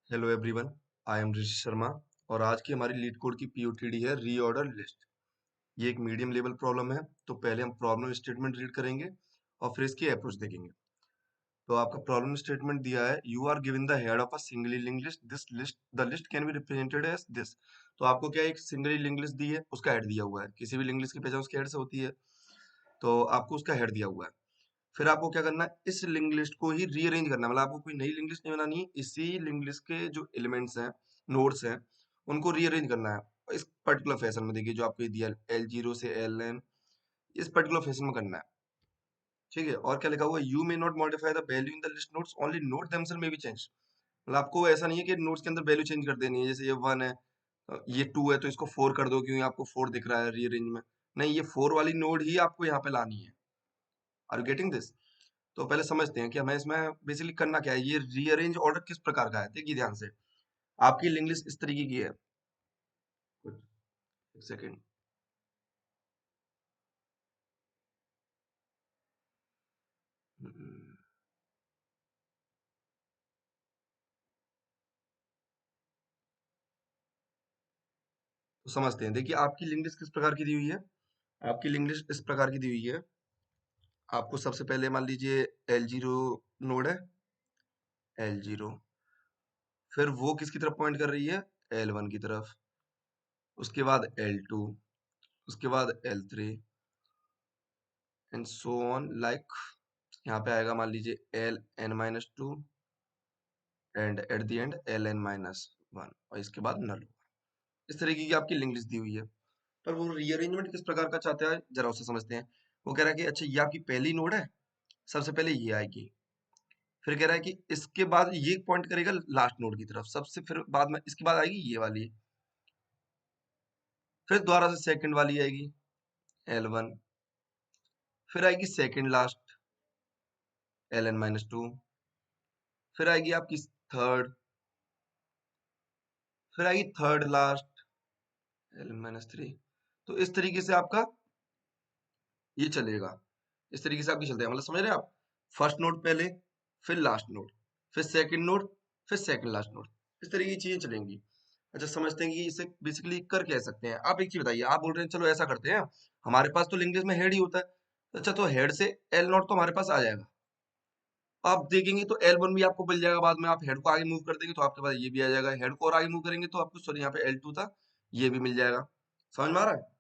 Hello everyone, I am ऋषि शर्मा। और आज की हमारी लीड कोड की पीओटीडी है रीऑर्डर लिस्ट। ये एक मीडियम लेवल प्रॉब्लम है। तो पहले हम प्रॉब्लम स्टेटमेंट रीड करेंगे और फिर इसकी अप्रोच देखेंगे। तो आपका प्रॉब्लम स्टेटमेंट दिया है, you are given the head of a single link list, this list the list can be represented as this. तो आपको क्या एक सिंगल लिंक लिस्ट दी है, उसका हेड दिया हुआ है। किसी भी लिंक लिस्ट की पहचान उसके हेड से होती है, तो आपको उसका हेड दिया हुआ है। फिर आपको क्या करना है, इस लिंक लिस्ट को ही रीअरेंज करना है। मतलब आपको कोई नई लिंक लिस्ट नहीं बनानी है, इसी लिंक लिस्ट के जो एलिमेंट्स हैं, नोड्स हैं, उनको रीअरेंज करना है इस पर्टिकुलर फैशन में। देखिए जो आपको ये दिया L0 से LN, इस पर्टिकुलर फैशन में करना है। ठीक है, और क्या लिखा हुआ है, you may not modify the value in the list nodes, only node themself may be change. मतलब आपको ऐसा नहीं है कि नोट्स के अंदर वैल्यू चेंज कर देनी है। जैसे ये 1 है, ये 2 है, तो इसको 4 कर दो क्योंकि आपको 4 दिख रहा है रीअरेंज में। नहीं, ये 4 वाली नोड ही आपको यहाँ पे लानी है। Are you getting this? तो पहले समझते हैं कि हमें इसमें बेसिकली करना क्या है। ये रीअरेंज ऑर्डर किस प्रकार का है, देखिए ध्यान से। आपकी लिंक लिस्ट इस तरीके की है। कुछ एक सेकेंड। तो समझते हैं, देखिए आपकी लिंक लिस्ट किस प्रकार की दी हुई है। आपकी लिंक लिस्ट इस प्रकार की दी हुई है। आपको सबसे पहले मान लीजिए L0 नोड है, L0। फिर वो किसकी तरफ पॉइंट कर रही है, L1 की तरफ। उसके बाद L2, उसके बाद L3 and so on like. यहाँ पे आएगा मान लीजिए LN-2 and at the end LN-1 और इसके बाद नल। इस तरीके की आपकी लिंक लिस्ट दी हुई है। पर वो रीअरेंजमेंट किस प्रकार का चाहता है, जरा उसे समझते हैं। वो कह रहा है कि अच्छा ये आपकी पहली नोड है, सबसे पहले ये आएगी। फिर कह रहा है कि इसके बाद ये पॉइंट करेगा लास्ट नोड की तरफ सबसे, फिर बाद में इसके बाद आएगी ये वाली। फिर दोबारा से सेकंड वाली आएगी L1। फिर आएगी सेकंड लास्ट LN-2। फिर आएगी आपकी थर्ड। फिर आएगी थर्ड लास्ट LN-3। तो इस तरीके से आपका ये चलेगा। इस तरीके से आपकी चलते हैं, मतलब समझ रहे हैं आप। फर्स्ट नोड पहले, फिर लास्ट नोड, फिर सेकंड नोड, फिर सेकंड लास्ट नोड। इस तरीके की चीजें चलेंगी। अच्छा, समझते हैं कि इसे बेसिकली कर कह सकते हैं। आप एक चीज बताइए, आप बोल रहे हैं चलो ऐसा करते हैं, हमारे पास तो लिंक लिस्ट में हेड ही होता है। अच्छा, तो हेड से L नोट तो हमारे पास आ जाएगा। आप देखेंगे तो L1 भी आपको मिल जाएगा। बाद में आप हेड को आगे मूव कर देंगे तो आपके पास ये भी आ जाएगा। हेड को और आगे मूव करेंगे तो आपको, सॉरी यहाँ पे L2 था, ये भी मिल जाएगा। समझ में आ रहा है?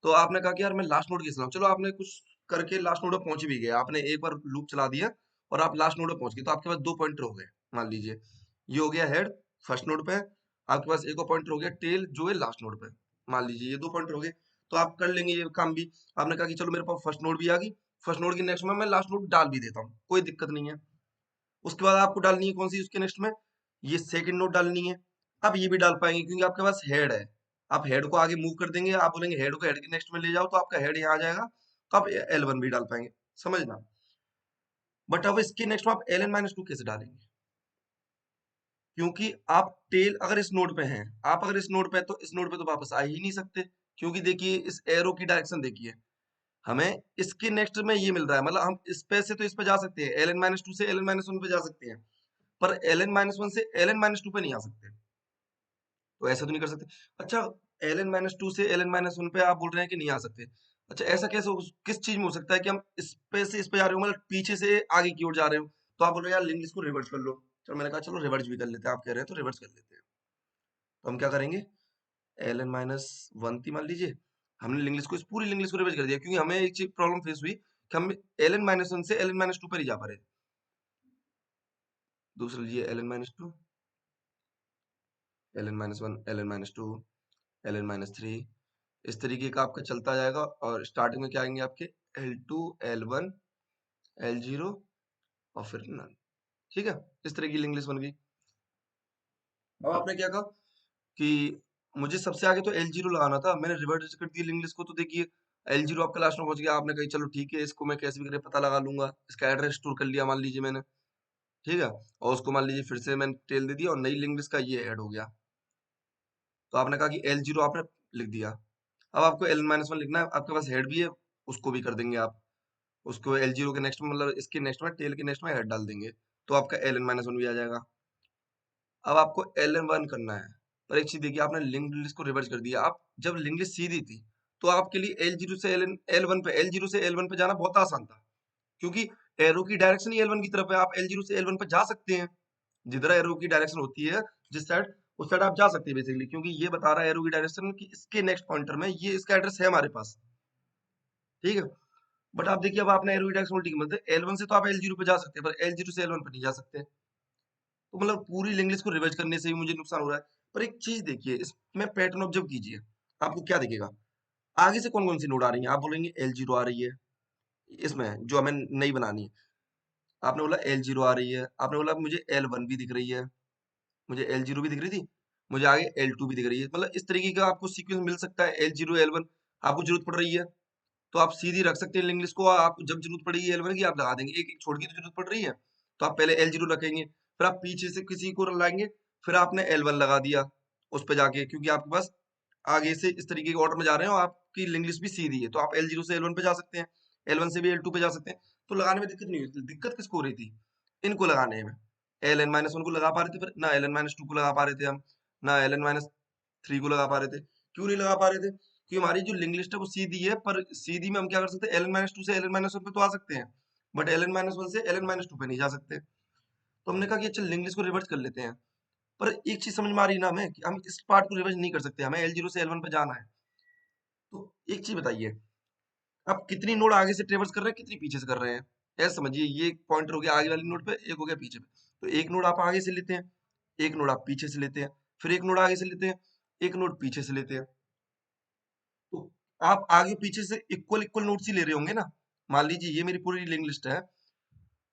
तो आपने कहा कि यार मैं लास्ट नोड कैसे लाऊं। चलो आपने कुछ करके लास्ट नोड पे पहुंच भी गए, आपने एक बार लूप चला दिया और आप लास्ट नोड पे पहुंच गए, तो आपके पास दो पॉइंटर हो गए। मान लीजिए ये हो गया हेड फर्स्ट नोड पे, आपके पास एक और पॉइंटर हो गया टेल जो है लास्ट नोड पे। मान लीजिए ये दो पॉइंटर हो गए, तो आप कर लेंगे ये काम भी। आपने कहा कि चलो मेरे पास फर्स्ट नोड भी आ गई, फर्स्ट नोड के नेक्स्ट में मैं लास्ट नोड डाल भी देता हूँ, कोई दिक्कत नहीं है। उसके बाद आपको डालनी है कौन सी उसके नेक्स्ट में, ये सेकंड नोट डालनी है। अब ये भी डाल पाएंगे क्योंकि आपके पास हेड है। आप हेड को आगे मूव कर देंगे, आप बोलेंगे हेड को हेड के नेक्स्ट में ले जाओ, तो आपका हेड यहाँ आ जाएगा। तो आप L1 भी डाल पाएंगे, समझना। बट अब इसके नेक्स्ट में आप LN-2 कैसे डालेंगे, क्योंकि आप टेल अगर इस नोड पे हैं, आप अगर इस नोड पे हैं, तो इस नोड पे तो वापस आ ही नहीं सकते। क्योंकि देखिए इस एरो की डायरेक्शन देखिए, हमें इसके नेक्स्ट में ये मिल रहा है। मतलब हम इस पे से तो इस पे जा सकते हैं, LN-2 से LN-1 पे जा सकते हैं, पर LN-1 से LN-2 पे नहीं आ सकते। तो ऐसा तो नहीं कर सकते। अच्छा, LN-2 से LN-1 पे आप बोल रहे हैं कि नहीं आ सकते। अच्छा, ऐसा कैसे किस चीज में हो सकता है कि हम इस पे से इस पे जा रहे हो, मतलब पीछे से आगे की ओर जा रहे हो। तो आप बोल रहे हो यार लिंक इसको रिवर्स कर लो। चलो मैंने कहा चलो रिवर्स भी कर लेते हैं, आप कह रहे हैं तो रिवर्स कर लेते हैं। तो हम क्या करेंगे, LN-1 थी मान लीजिए, हमने लिंक लिस्ट को, इस पूरी लिंक लिस्ट को रिवर्स कर दिया, क्योंकि हमें एक चीज प्रॉब्लम फेस हुई कि हम LN-1 से LN-2 पर ही जा पा रहे। दूसरा लीजिए LN-2, LN-1, LN-2, LN-3, इस तरीके का आपका चलता जाएगा। और स्टार्टिंग में क्या आएंगे आपके L2, L1, L0 और फिर नन। ठीक है, इस तरह की लिंक लिस्ट बन गई। अब आपने क्या कहा कि मुझे सबसे आगे तो L0 लगाना था, मैंने रिवर्स कर दिया लिंक लिस्ट को। तो देखिए L0 आपका लास्ट में पहुंच गया। आपने कही चलो ठीक है, इसको मैं कैसे भी करके पता लगा लूंगा। इसका एड्रेस स्टोर कर लिया मान लीजिए मैंने, ठीक है, और उसको मान लीजिए फिर से मैंने टेल दे दिया और नई लिंक लिस्ट का ये ऐड हो गया। तो आपने कहा कि L0 आपने लिख दिया। अब आपको L-1 लिखना है, आपके पास हेड भी है, उसको भी कर देंगे आप। उसको L0 के नेक्स्ट में, मतलब इसके नेक्स्ट में टेल के नेक्स्ट में हेड डाल देंगे, तो आपका LN-1 भी आ जाएगा। अब आपको ln1 करना है। पर एक चीज देखिए, आपने लिंक्ड लिस्ट को रिवर्स कर दिया। आप जब लिंक्ड लिस्ट सीधी थी तो आपके लिए L0 से L1 पे, L0 से L1 पे जाना बहुत आसान था, क्योंकि एरो की डायरेक्शन ही L1 की तरफ है। आप L0 से L1 पे जा सकते हैं, जिधर एरो की डायरेक्शन होती है जिस साइड, उस साइड आप जा सकते हैं बेसिकली, क्योंकि ये बता रहा है एरो की डायरेक्शन कि इसके नेक्स्ट पॉइंटर में ये इसका एड्रेस है हमारे पास, ठीक है। बट आप देखिए, अब आपने एरो की डायरेक्शन उल्टी की, मतलब L1 से तो आप L0 पे जा सकते हैं, पर L0 से L1 पे नहीं जा सकते। तो मतलब पूरी लिंक्ड को रिवर्स करने से ही मुझे नुकसान हो रहा है। पर एक चीज देखिए, इसमें पैटर्न ऑब्जर्व कीजिए, आपको क्या दिखेगा, आगे से कौन कौन सी नोड आ रही है। आप बोलेंगे L0 आ रही है, इसमें जो हमें नई बनानी है। आपने बोला L0 आ रही है, आपने बोला मुझे L1 भी दिख रही है, मुझे L0 भी दिख रही थी, मुझे आगे L2 भी दिख रही है। मतलब इस तरीके का आपको सीक्वेंस मिल सकता है। L0 L1 आपको जरूरत पड़ रही है तो आप सीधी रख सकते हैं लिंक लिस्ट को। आप जब जरूरत पड़ेगी L1 की आप लगा देंगे, एक एक छोड़ की तो जरूरत पड़ रही है तो आप पहले L0 रखेंगे, फिर आप पीछे से किसी को लाएंगे, फिर आपने L1 लगा दिया उस पे जाके, क्योंकि आपके पास आगे से इस तरीके के ऑर्डर में जा रहे हो, आपकी लिंक लिस्ट भी सीधी है, तो आप L0 से L1 पे जा सकते हैं, L1 से भी L2 पे जा सकते हैं। तो लगाने में दिक्कत नहीं होती। दिक्कत किसको हो रही थी, इनको लगाने में। Ln-1 को लगा पा रहे थे, पर ना Ln-2 को लगा पा रहे थे हम, ना Ln-3 को लगा पा रहे थे। क्यों नहीं लगा पा रहे थे, क्योंकि हमारी जो लिंक लिस्ट है वो सीधी है, पर सीधी में हम क्या कर सकते हैं, Ln-2 से Ln-1 पे तो आ सकते हैं, बट Ln-1 से Ln-2 पे नहीं जा सकते। तो हमने कहा कि अच्छा लिंक लिस्ट को रिवर्स कर लेते हैं। पर एक चीज समझ में आ रही है ना हमें, कि हम इस पार्ट को रिवर्स नहीं कर सकते, हमें L0 से L1 पे जाना है। तो एक चीज बताइए, आप कितनी नोड आगे से ट्रेवर्स कर रहे हैं, कितनी पीछे से कर रहे हैं। ऐसा समझिए, ये एक पॉइंटर हो गया आगे वाली नोड पे, एक हो गया पीछे पे। तो एक नोड आप आगे से लेते हैं, एक नोड आप पीछे से लेते हैं, फिर एक नोड आगे से लेते हैं, एक नोड पीछे से लेते हैं। तो आप आगे पीछे से इक्वल इक्वल नोड्स ही ले रहे होंगे ना। मान लीजिए ये मेरी पूरी लिंक लिस्ट है,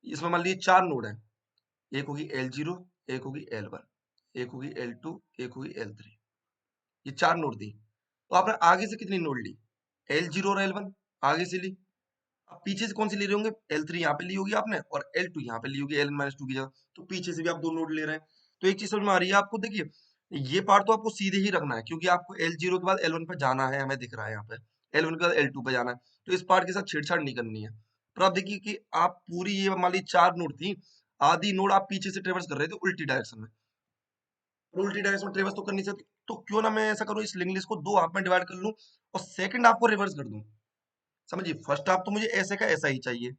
इसमें मान लीजिए 4 नोड है, एक होगी L0, एक होगी L1, एक होगी L2, एक होगी L3। ये 4 नोड दी। तो आपने आगे से कितनी नोड ली, L0 और L1 आगे से ली। अब पीछे से कौन सी ले रहे होंगे, L3 यहाँ पे ली होगी आपने, और L2 यहाँ पे ली होगी Ln-2 की जगह। तो पीछे से भी आप 2 नोड ले रहे हैं। तो एक चीज समझ में आ रही है आपको, देखिए ये पार्ट तो आपको सीधे ही रखना है, क्योंकि आपको L0 के बाद L1 पे जाना है, हमें दिख रहा है यहाँ पे L1 के बाद L2 पे जाना है। तो इस पार्ट के साथ छेड़छाड़ नहीं करनी है। पर आप देखिए कि आप पूरी, ये मान लीजिए 4 नोड थी, आधी नोड आप पीछे से ट्रेवर्स कर रहे थे उल्टी डायरेक्शन में, और उल्टी डायरेक्शन में ट्रेवर्स तो कर नहीं सकते। तो क्यों ना मैं ऐसा करूँ, इस लिंक लिस्ट को 2 हाफ में डिवाइड कर लूँ और सेकंड हाफ को रिवर्स कर दूं। समझिए, फर्स्ट हाफ तो मुझे ऐसे का ऐसा ही चाहिए,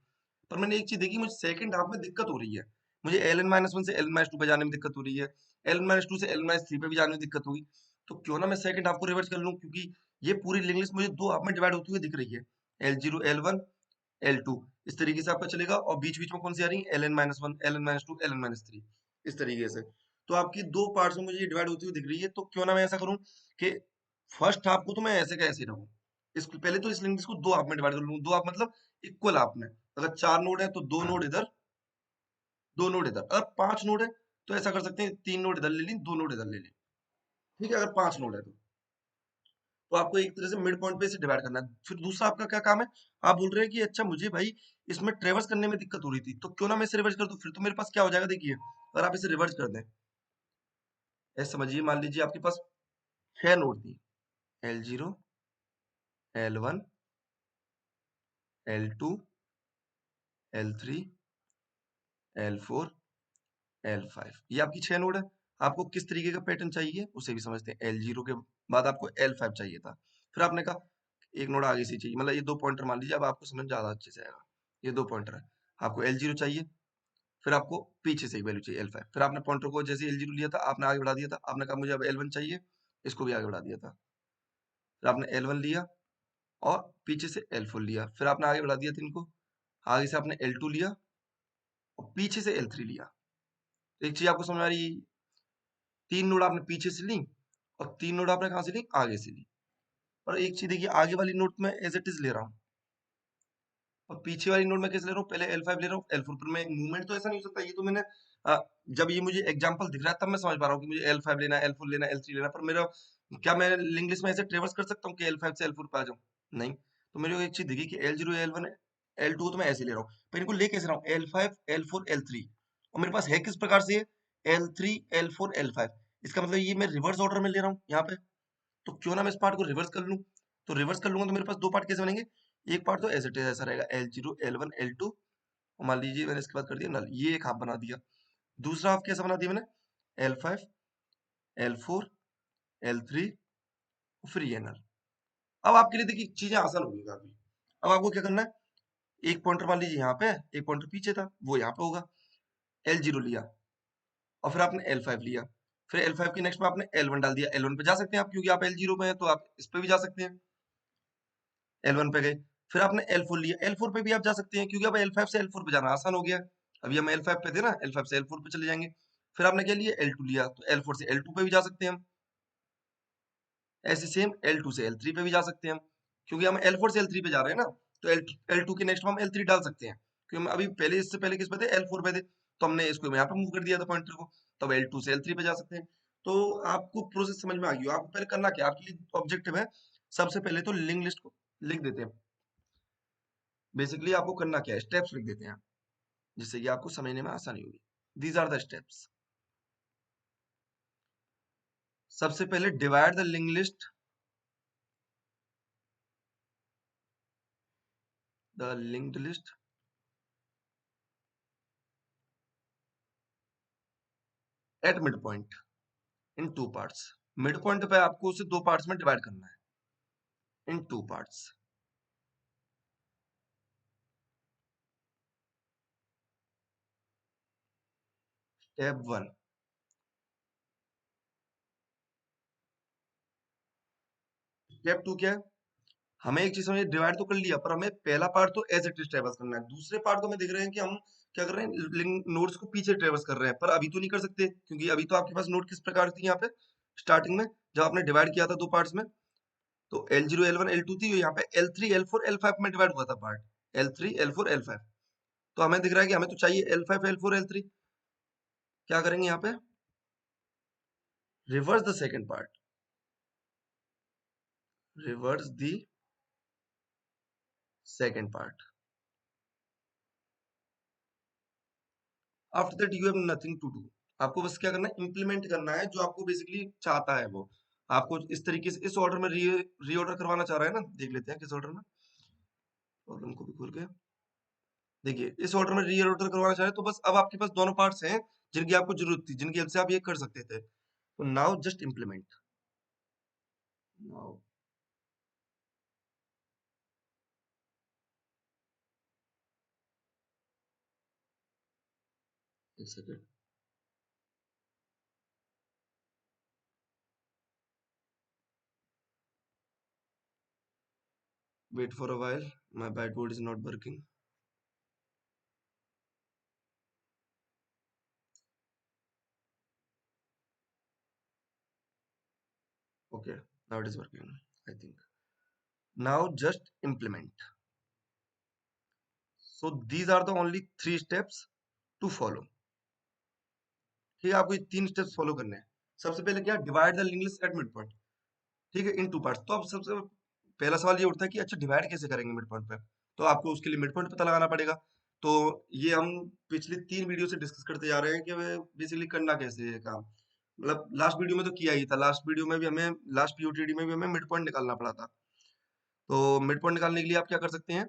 पर मैंने एक चीज देखी, मुझे सेकंड हाफ में दिक्कत हो रही है। मुझे Ln-1 से Ln-2 पे जाने में दिक्कत हो रही है, Ln-2 से Ln-3 पे भी जाने में दिक्कत होगी। तो क्यों ना मैं सेकंड हाफ को रिवर्स कर लूं, क्योंकि ये पूरी लिंक लिस्ट मुझे 2 हाफ में डिवाइड होती हुई दिख रही है। L0 L1 L2 इस तरीके से आपका चलेगा, और बीच बीच में कौन सी आ रही है, Ln-1 Ln-2 Ln-3 इस तरीके से। तो आपकी 2 पार्ट्स में मुझे ये डिवाइड होती हुई दिख रही है। तो क्यों ना मैं ऐसा करूं कि फर्स्ट हाफ को तो मैं ऐसे का ऐसे रहूं, इसको पहले तो इस लिंक लिस्ट को 2 हाफ में डिवाइड कर लूं। 2 हाफ मतलब इक्वल हाफ में। अगर 4 नोड है तो 2 नोड इधर, 2 नोड इधर। अगर 5 नोड है तो ऐसा कर सकते हैं, 3 नोड इधर ले ली, 2 नोड इधर ले ली, ठीक है। अगर 5 नोड है तो आपको एक तरह से मिड पॉइंट पे से डिवाइड करना है। फिर दूसरा आपका क्या काम है, आप बोल रहे हैं कि अच्छा मुझे भाई इसमें ट्रेवर्स करने में दिक्कत हो रही थी, तो क्यों ना मैं इसे रिवर्स कर दूं। फिर तो मेरे पास क्या हो जाएगा, देखिए अगर आप इसे रिवर्स कर दें, ऐसे समझिए, मान लीजिए आपके पास 6 नोड थी, L0 L1 L2 L3 L4 L5, ये आपकी 6 नोड है। आपको किस तरीके का पैटर्न चाहिए उसे भी समझते हैं। L0 के बाद आपको L5 चाहिए था, फिर आपने कहा एक नोड आगे से चाहिए, मतलब ये 2 पॉइंटर मान लीजिए, अब आपको समझ ज्यादा अच्छे से आएगा। ये 2 पॉइंटर है, आपको L0 चाहिए, फिर आपको पीछे से एक वैल्यू चाहिए L5, फिर आपने पॉइंटर को जैसे L0 लिया था आपने आगे बढ़ा दिया था, आपने कहा मुझे अब L1 चाहिए, इसको भी आगे बढ़ा दिया था। फिर आपने L1 लिया और पीछे से L4 लिया, फिर आपने आगे बढ़ा दिया था इनको, आगे से आपने L2 लिया और पीछे से L3 लिया। तो एक चीज आपको समझ आ रही है, 3 नोड आपने पीछे से ली और 3 नोड आपने कहाँ से ली, आगे से ली। और एक चीज देखिए, आगे वाली नोड में एज इट इज ले रहा हूँ, और पीछे वाली नोड में कैसे ले रहा हूँ, पहले L5 ले रहा हूँ L4 पर। मैं मूवमेंट तो ऐसा नहीं हो सकता, ये तो मैंने अ, जब ये मुझे एग्जांपल दिख रहा है तब मैं समझ पा रहा हूँ कि मुझे L5 लेना है, L4 लेना है, L3 लेना है। पर मेरा क्या, मैं लिंक लिस्ट में ऐसे ट्रेवर्स कर सकता हूँ कि L5 से L4 पे आ जाऊँ, नहीं। तो मेरे को एक चीज दिखी कि L0 L1 L2 तो मैं ऐसे ले रहा हूँ, पर इनको ले कैसे रहा हूँ, L5 L4 L3, और मेरे पास है किस प्रकार से, L3 L4 L5। इसका मतलब ये मैं रिवर्स ऑर्डर में ले रहा हूँ यहाँ पे। तो क्यों ना मैं इस पार्ट को रिवर्स कर लूं। तो रिवर्स कर लूंगा तो मेरे पास 2 पार्ट कैसे बनेंगे, एक पार्ट तो एज इट इज ऐसा रहेगा L0 L1 L2, और मान लीजिए मैंने इसके बाद कर दिया नल, ये एक हाफ बना दिया। दूसरा हाफ कैसा बना दिया मैंने, L5, L4, L3, फिर ये नल। अब आपके लिए देखिए चीजें आसान होगी काफी। अब आपको क्या करना है, एक पॉइंटर मान लीजिए यहाँ पे, एक पॉइंटर पीछे था, वो यहाँ पे होगा। L0 लिया और फिर आपने L5 लिया, फिर L5 के नेक्स्ट में आपने L1 डाल दिया। L1 पे जा सकते हैं आप, क्योंकि आप L0 पे हैं तो आप इस पे भी जा सकते हैं। L1 पे गए, फिर आपने L4 लिया, L4 पे भी आप जा सकते हैं, क्योंकि अब L5 से L4 पे जाना आसान हो गया। अभी हम L5 पे थे ना, L5 से L4 पे चले जाएंगे। फिर आपने क्या लिया, L2 लिया, तो L4 से L2 पे भी जा सकते हैं हम। ऐसे सेम L2 से L3 पे भी जा सकते हैं हम, क्योंकि हम L4 से L3 पे जा रहे हैं ना, तो L2 के नेक्स्ट में हम L3 डाल सकते हैं, क्योंकि हम अभी पहले, इससे पहले किस पे थे, L4 पे थे, तो हमने इसको यहाँ पे मूव कर दिया था पॉइंटर को, तब L2 से L3 पे जा सकते हैं। तो आपको प्रोसेस समझ में आ गई हो। आपको पहले करना क्या है, आपके लिए ऑब्जेक्टिव है, सबसे पहले तो लिंक लिस्ट को लिख देते हैं। बेसिकली आपको करना क्या है, स्टेप्स लिख देते हैं, जिससे कि आपको समझने में आसानी होगी। These are the steps. सबसे पहले divide the link list, the linked list at mid point in two parts. Mid point पे आपको उसे दो पार्ट्स में डिवाइड करना है, in two parts. Step one, step two क्या है, हमें एक चीज समझिए, डिवाइड तो कर लिया, पर हमें पहला पार्ट तो एज इट इज ट्रेवर्स करना है। दूसरे पार्ट को हमें देख रहे हैं कि हम क्या कर रहे हैं, लिंक नोड्स को पीछे ट्रेवर्स कर रहे हैं, पर अभी तो नहीं कर सकते, क्योंकि अभी तो आपके पास नोड किस प्रकार थी यहाँ पे स्टार्टिंग में, जब आपने डिवाइड किया था दो पार्ट्स में, तो L0 L1 L2 थी, यहाँ पे L3 L4 L5 में डिवाइड हुआ था पार्ट, L3 L4 L5। तो हमें दिख रहा है कि हमें तो चाहिए L5 L4 L3। क्या करेंगे यहाँ पे, reverse the second part, reverse the second part. After that you have nothing to do. आपको बस क्या करना है, इंप्लीमेंट करना है जो आपको बेसिकली चाहता है वो। आपको इस तरीके से इस ऑर्डर में रीऑर्डर करवाना चाह रहा है ना, देख लेते हैं किस ऑर्डर में। प्रॉब्लम को भी खोल के देखिए, इस ऑर्डर में रीऑर्डर करवाना चाह रहे हैं, तो बस अब आपके पास दोनों पार्ट्स हैं जिनकी आपको जरूरत थी, जिनकी हेल्प से आप ये कर सकते थे। तो नाउ जस्ट इम्प्लीमेंट। नाउ एक second, wait for a while, my whiteboard is not working. Okay, now it is working, I think. Now just implement. So these are the only three steps to follow. ठीक है, आपको ये तीन steps follow करने हैं। सबसे पहले क्या, divide the link list at mid point. ठीक है, इन टू पार्ट्स। तो अब सबसे पहला सवाल ये उठता है कि अच्छा डिवाइड कैसे करेंगे मिड पॉइंट पे, तो आपको उसके लिए मिड पॉइंट पता लगाना पड़ेगा। तो ये हम पिछले 3 वीडियो से डिस्कस करते जा रहे हैं कि बेसिकली करना कैसे है ये काम। मतलब लास्ट वीडियो में तो किया ही था, लास्ट वीडियो में भी हमें, लास्ट पीओटीडी में भी हमें मिड पॉइंट निकालना पड़ा था। तो मिड पॉइंट निकालने के लिए आप क्या कर सकते हैं,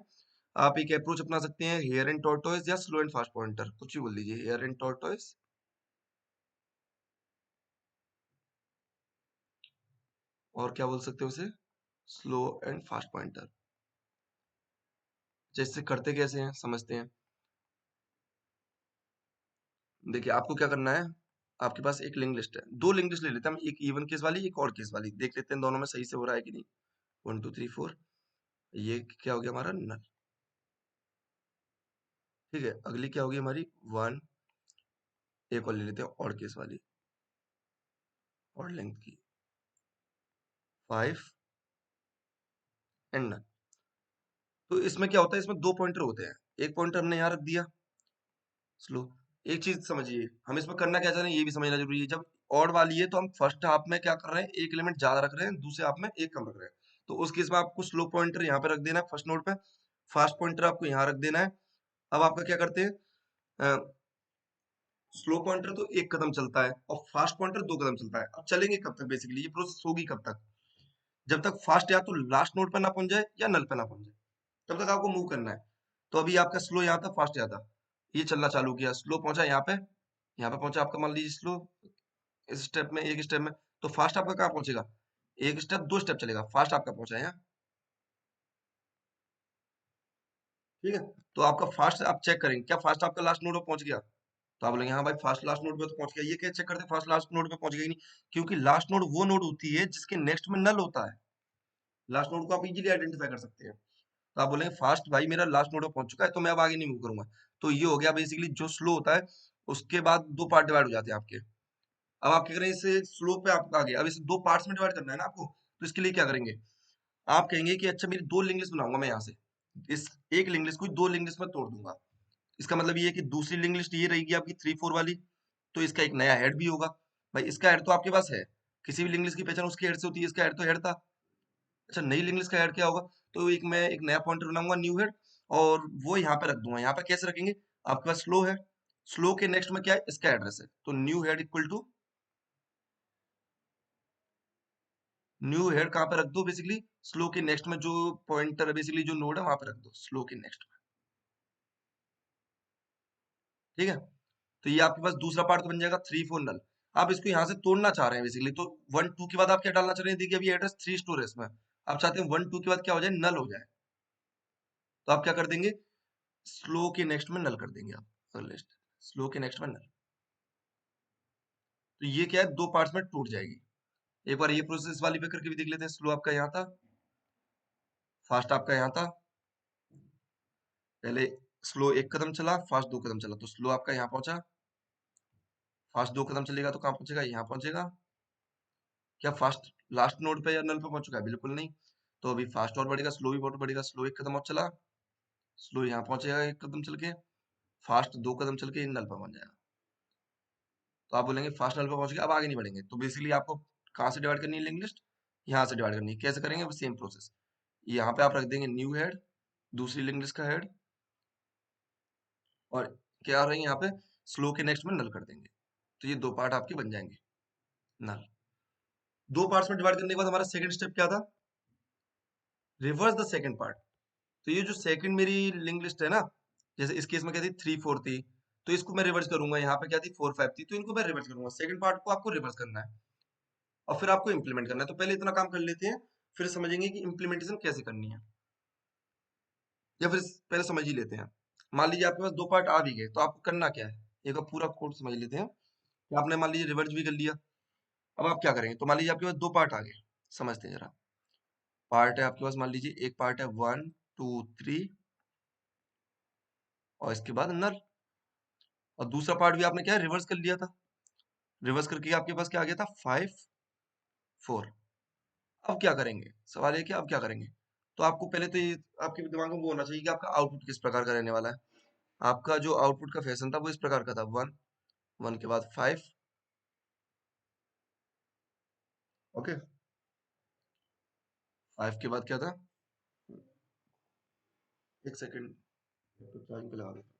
आप एक अप्रोच अपना सकते हैं, हेयर एंड टॉर्टोइस या स्लो एंड फास्ट पॉइंटर, कुछ भी बोल दीजिए, हेयर एंड टॉर्टोइस, और क्या बोल सकते हो उसे, स्लो एंड फास्ट पॉइंटर। जैसे करते कैसे हैं समझते हैं। देखिए आपको क्या करना है, आपके पास एक लिंक लिस्ट है, दो लिंक लिस्ट ले लेते हैं हम, एक इवन केस वाली, एक और केस वाली, देख लेते हैं दोनों में सही से हो रहा है कि नहीं। 1 2 3 4, ये क्या हो गया हमारा नल। ठीक है, अगली क्या होगी हमारी 1, एक और ले लेते हैं और केस वाली, और लेंथ की 5 एंड नल। तो इसमें क्या होता है, इसमें दो पॉइंटर होते हैं, एक पॉइंटर हमने यहाँ रख दिया स्लो। एक चीज समझिए, हम इसमें करना क्या चाह रहे हैं ये भी समझना जरूरी है। जब ऑड वाली है तो हम फर्स्ट हाफ में क्या कर रहे हैं, एक एलिमेंट ज्यादा रख रहे हैं, दूसरे हाफ में एक कम रख रहे हैं। तो उस केस में आपको स्लो पॉइंटर यहाँ पे रख देना है फर्स्ट नोड पे, फास्ट पॉइंटर आपको यहाँ रख देना है। अब आपका क्या करते हैं, स्लो पॉइंटर तो एक कदम चलता है और फास्ट पॉइंटर दो कदम चलता है। अब चलेंगे कब तक, बेसिकली ये प्रोसेस होगी कब तक, जब तक फास्ट या तो लास्ट नोड पे ना पहुंच जाए या नल पे ना पहुंच जाए, तब तक आपको मूव करना है। तो अभी आपका स्लो यहाँ था, फास्ट यहाँ था, ये चलना चालू किया, स्लो पहुंचा यहाँ पे, यहाँ पे पहुंचा आपका मान लीजिए स्लो, इस स्टेप में, एक स्टेप में, तो फास्ट आपका कहाँ पहुंचेगा? एक स्टेप, दो स्टेप चलेगा, फास्ट आपका पहुंचा है यहाँ। ठीक है, तो आपका फास्ट आप चेक करेंगे, क्या फास्ट आपका लास्ट नोड पे पहुंच गया? तो आप बोलेंगे हाँ भाई फास्ट लास्ट नोड पे तो पहुंच गया। ये कैसे चेक करते हैं फास्ट लास्ट नोड पे पहुंच गया कि नहीं? क्योंकि लास्ट नोड वो नोड होती है जिसके नेक्स्ट में नल होता है। लास्ट नोड को आप इजीली आइडेंटिफाई कर सकते हैं। तो आप बोलेंगे फास्ट भाई मेरा लास्ट नोड पे पहुंच चुका है, तो मैं अब आगे नहीं मूव करूंगा। तो ये हो गया बेसिकली जो स्लो होता है, उसके बाद दो पार्ट डिवाइड हो जाते हैं आपके। अब आप क्या करें, इसे स्लो पे आप आ गए, अब इसे दो पार्ट्स में डिवाइड करना है ना आपको। तो इसके लिए क्या करेंगे, आप कहेंगे कि अच्छा मेरी दो लिंक लिस्ट बनाऊंगा मैं यहाँ से, इस एक लिंक लिस्ट को दो लिंक लिस्ट में तोड़ दूंगा। इसका मतलब ये है कि दूसरी लिंक लिस्ट ये रहेगी आपकी 3 4 वाली, तो इसका एक नया हेड भी होगा। भाई इसका हेड तो आपके पास है, किसी भी लिंक लिस्ट की पहचान उसके हेड से होती है, इसका हेड तो हेड था। अच्छा नई लिंक लिस्ट का हेड क्या होगा? तो एक मैं एक नया पॉइंटर बनाऊंगा न्यू हेड, और वो यहाँ पे रख दूंगा। यहाँ पे कैसे रखेंगे, आपके पास स्लो है, स्लो के नेक्स्ट में क्या है, इसका एड्रेस है, तो new head equal to new head कहाँ पे रख दो, बेसिकली स्लो के नेक्स्ट में जो पॉइंटर है, बेसिकली जो नोड है वहां पे रख दो स्लो के नेक्स्ट में। ठीक है, तो ये आपके पास दूसरा पार्ट तो बन जाएगा 3 4 नल। आप इसको यहाँ से तोड़ना चाह रहे हैं बेसिकली, तो 1 2 के बाद आप क्या डालना चाह रहे हैं? देखिए अभी एड्रेस 3 स्टोर है इसमें, आप चाहते हैं 1 2 के बाद क्या हो जाए, नल हो जाए। तो आप क्या कर देंगे, स्लो के नेक्स्ट में नल कर देंगे आप, लिस्ट स्लो के नेक्स्ट में नल। तो ये क्या है, दो पार्ट्स में टूट जाएगी। एक बार ये प्रोसेस वाली पे करके भी देख लेते हैं। स्लो आपका यहाँ था, फास्ट आपका यहाँ था। पहले स्लो एक कदम चला, फास्ट दो कदम चला, तो स्लो आपका यहाँ पहुंचा। फास्ट दो कदम चलेगा तो कहाँ पहुंचेगा, यहाँ पहुंचेगा। क्या फास्ट लास्ट नोड पे या नल पे पहुंच चुका है? बिल्कुल नहीं। तो अभी फास्ट और बढ़ेगा, स्लो भी बहुत बढ़ेगा। स्लो एक कदम और चला, स्लो यहाँ पहुंचेगा एक कदम चल के, फास्ट दो कदम चल के नल पे पहुंच जाएगा। तो आप बोलेंगे फास्ट नल पे पहुंच गया, अब आगे नहीं बढ़ेंगे। तो बेसिकली आपको कहाँ से डिवाइड करनी है लिंक लिस्ट? यहाँ से डिवाइड करनी है। कैसे करेंगे? सेम प्रोसेस, यहाँ पे आप रख देंगे न्यू हेड, दूसरी लिंक लिस्ट का हेड, और क्या रहेंगे यहाँ पे, स्लो के नेक्स्ट में नल कर देंगे। तो ये दो पार्ट आपके बन जाएंगे नल। दो पार्ट्स में डिवाइड करने के बाद हमारा सेकंड स्टेप क्या था, रिवर्स द सेकंड पार्ट। तो ये जो सेकंड मेरी लिंक लिस्ट है ना, जैसे इस केस में क्या थी 3 4 थी, तो इसको मैं रिवर्स करूंगा। यहाँ पे क्या थी 4 5 थी, तो इनको मैं रिवर्स करूंगा। सेकंड पार्ट को आपको रिवर्स करना है और फिर आपको इंप्लीमेंट करना है। तो पहले इतना काम कर लेते हैं, फिर समझेंगे कि इंप्लीमेंटेशन कैसे करनी है। या फिर पहले समझ ही लेते हैं। मान लीजिए आपके पास दो पार्ट आ भी गए, तो आपको करना क्या है, एक बार पूरा कोड समझ लेते हैं कि आपने मान लीजिए रिवर्स भी कर लिया। अब आप क्या करेंगे, तो मान लीजिए आपके पास दो पार्ट आ गए, समझते हैं जरा। पार्ट है आपके पास, मान लीजिए एक पार्ट है 1 2 3, और इसके बाद नल। और दूसरा पार्ट भी आपने क्या रिवर्स कर लिया था, रिवर्स करके आपके पास क्या आ गया था 5 4। अब क्या करेंगे, सवाल ये कि अब क्या करेंगे। तो आपको पहले तो ये आपके दिमाग में वो होना चाहिए कि आपका आउटपुट किस प्रकार का रहने वाला है। आपका जो आउटपुट का फैशन था वो इस प्रकार का था, 1 1 के बाद 5। ओके, 5 के बाद क्या था, एक सेकंड तो चार्जिंग पे लगा देता हूँ।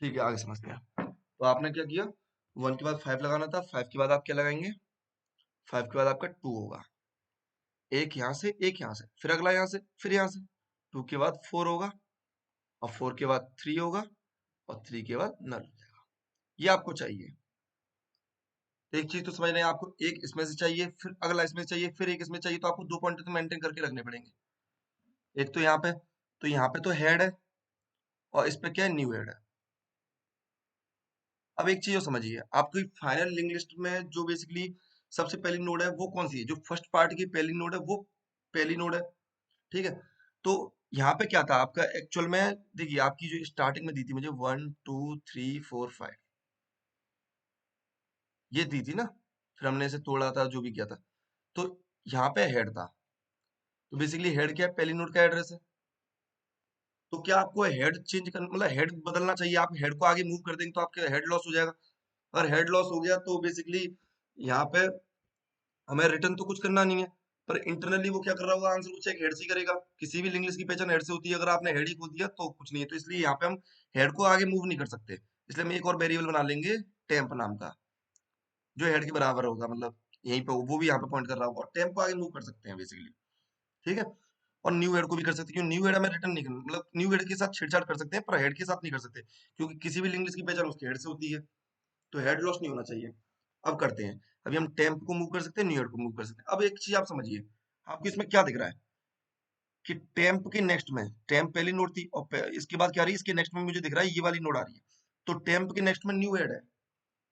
ठीक है, आगे समझते हैं। तो आपने क्या किया, 1 के बाद 5 लगाना था, 5 के बाद आप क्या लगाएंगे, 5 के बाद आपका 2 होगा, एक यहाँ से एक यहाँ से, फिर अगला यहाँ से, फिर यहाँ से। 2 के बाद 4 होगा, और 4 के बाद 3 होगा, और 3 के बाद नल हो जाएगा। ये आपको चाहिए। एक चीज तो समझ रहे हैं, आपको एक इसमें से चाहिए, फिर अगला इसमें से चाहिए, फिर एक इसमें चाहिए, तो आपको दो पॉइंटर तो मेंटेन करके रखने पड़ेंगे। एक तो यहाँ पे, तो यहाँ पे तो हेड है, और इस पे क्या है, न्यू हेड है। अब एक चीज और समझिए, आपकी फाइनल लिंक लिस्ट में जो बेसिकली सबसे पहली नोड है वो कौन सी है, जो फर्स्ट पार्ट की पहली नोड है वो पहली नोड है। ठीक है, तो यहाँ पे क्या था आपका एक्चुअल में, देखिए आपकी जो स्टार्टिंग में दी थी मुझे 1 2 3 4 5, ये दी थी ना, फिर हमने इसे तोड़ा था जो भी किया था। तो यहाँ पे हेड था, तो बेसिकली हेड क्या है, पहली नोड का एड्रेस है। तो क्या आपको हेड चेंज करना, मतलब हेड बदलना चाहिए, आप हेड को आगे मूव कर देंगे तो आपके हेड लॉस हो जाएगा। अगर हेड लॉस हो गया तो बेसिकली यहाँ पे हमें रिटर्न तो कुछ करना नहीं है, पर इंटरनली वो क्या कर रहा होगा, आंसर को चेक हेड से ही करेगा। किसी भी लिंक लिस्ट की पहचान हेड से होती है, अगर आपने हेड ही खो दिया तो कुछ नहीं है। तो इसलिए यहाँ पे हम हेड को आगे मूव नहीं कर सकते, इसलिए हम एक और वेरिएबल बना लेंगे टेम्प नाम का, जो हेड के बराबर होगा, मतलब यहीं पे वो भी यहाँ पे पॉइंट कर रहा होगा, और टेम्प को आगे मूव कर सकते हैं बेसिकली। ठीक है, और न्यू हेड को भी कर सकते हैं, क्योंकि न्यू हेड हमें रिटर्न नहीं करना, मतलब न्यू हेड के साथ छेड़छाड़ कर सकते हैं पर हेड के साथ नहीं कर सकते, क्योंकि किसी भी लिंक लिस्ट की पहचान उसके हेड से होती है, तो हेड लॉस नहीं होना चाहिए। अब करते हैं, अभी हम टेम्प को मूव कर सकते हैं, न्यू हेड को मूव कर सकते हैं। अब एक चीज आप समझिए, आपको इसमें क्या दिख रहा है कि टेम्प के नेक्स्ट में, टेम्प पहली नोड थी और इसके बाद क्या आ रही है, इसके नेक्स्ट में मुझे दिख रहा है ये वाली नोड आ रही है, तो टेम्प के नेक्स्ट में न्यू हेड है,